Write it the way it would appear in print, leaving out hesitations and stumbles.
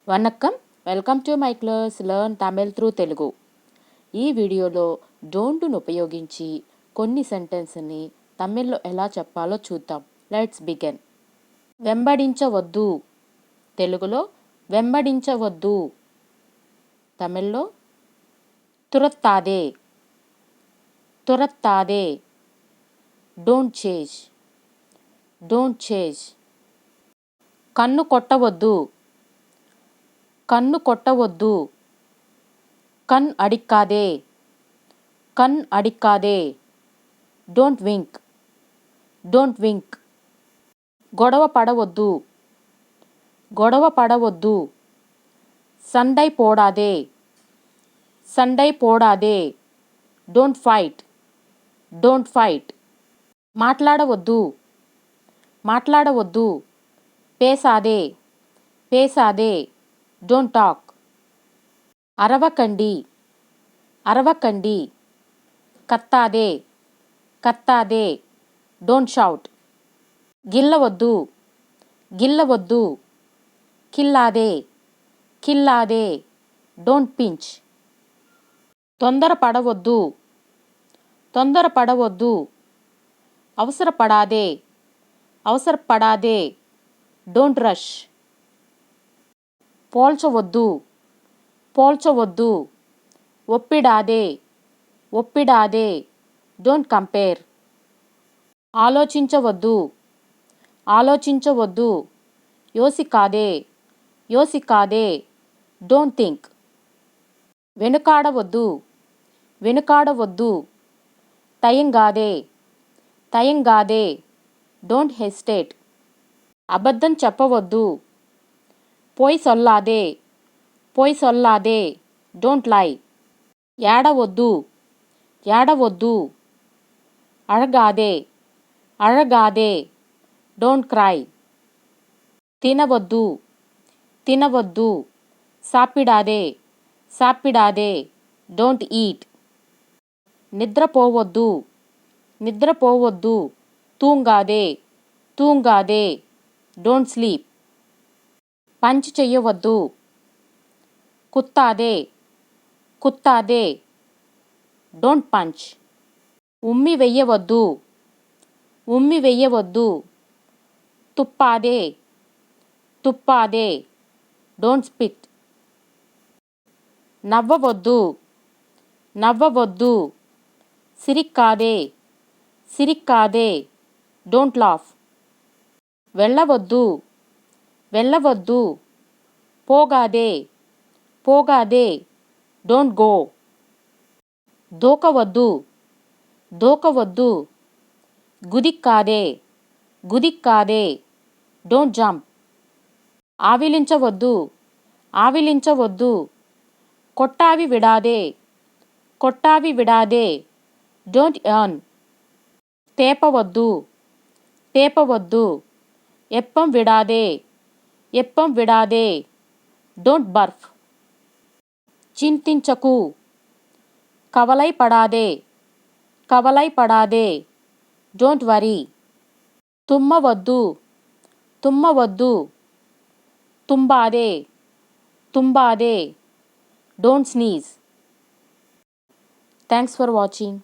Vanakkam welcome to my class learn Tamil through Telugu. ఈ వీడియోలో డోంట్ను ఉపయోగించి కొన్ని సెంటెన్స్ని తమిళ్లో ఎలా చెప్పాలో చూద్దాం. Let's begin. వెంబడించవద్దు. తెలుగులో వెంబడించవద్దు. తమిళ్లో తురత్తాదే. తురత్తాదే. Don't chase. Don't chase. కన్ను కొట్టవద్దు. కన్ను కొట్టవద్దు. కన్ అడిక్కాదే. కన్ అడిక్కాదే. Don't wink. Don't wink. గొడవ పడవద్దు. గొడవ పడవద్దు. సండై పోడాదే. సండై పోడాదే. Don't fight. Don't fight. మాట్లాడవద్దు. మాట్లాడవద్దు. పేసాదే. పేసాదే. Don't talk. అరవకండి. అరవకండి. కత్తాదే. కత్తాదే. Don't shout. గిల్లవద్దు. గిల్లవద్దు. కిల్లాదే. కిల్లాదే. Don't pinch. తొందరపడవద్దు. తొందరపడవద్దు. అవసరపడాదే. అవసరపడాదే. Don't rush. పోల్చవద్దు. పోల్చవద్దు. ఒప్పిడాదే. ఒప్పిడాదే. Don't compare. ఆలోచించవద్దు. ఆలోచించవద్దు. యోసికాదే. యోసికాదే. Don't think. వెనుకాడవద్దు. వెనుకాడవద్దు. తయంగాదే. తయంగాదే. Don't hesitate. అబద్ధం చెప్పవద్దు. పోయ్ సొల్లాదే. పోయ్ సొల్లాదే. Don't lie. ఏడవద్దు. ఏడవద్దు. అழగాదే. అழగాదే. Don't cry. తినవద్దు. తినవద్దు. సాపిడాదే. సాపిడాదే. Don't eat. నిద్రపోవద్దు. నిద్రపోవద్దు. తూంగాదే. తూంగాదే. Don't sleep. పంచ్ చెయ్యవద్దు. కుత్తాదే. కుత్తాదే. Don't punch. ఉమ్మి వెయ్యవద్దు. ఉమ్మి వెయ్యవద్దు. తుప్పాదే. తుప్పాదే. Don't spit. నవ్వవద్దు. నవ్వవద్దు. సిరిక్కాదే. సిరిక్కాదే. Don't laugh. వెళ్ళవద్దు. వెళ్ళవద్దు. పోగాదే. పోగాదే. Don't go. దూకవద్దు. దూకవద్దు. గుదిక్కాదే. గుదిక్కాదే. Don't jump. ఆవిలించవద్దు. ఆవిలించవద్దు. కొట్టావి విడాదే. కొట్టావి విడాదే. Don't yawn. తేపవద్దు. తేపవద్దు. ఎప్పం విడాదే. ఎప్పం విడాదే. Don't burp. చింతించకు. కవలై పడాదే. కవలై పడాదే. Don't worry. తుమ్మవద్దు. తుమ్మవద్దు. తుంబాదే. తుంబాదే. Don't sneeze. Thanks for watching.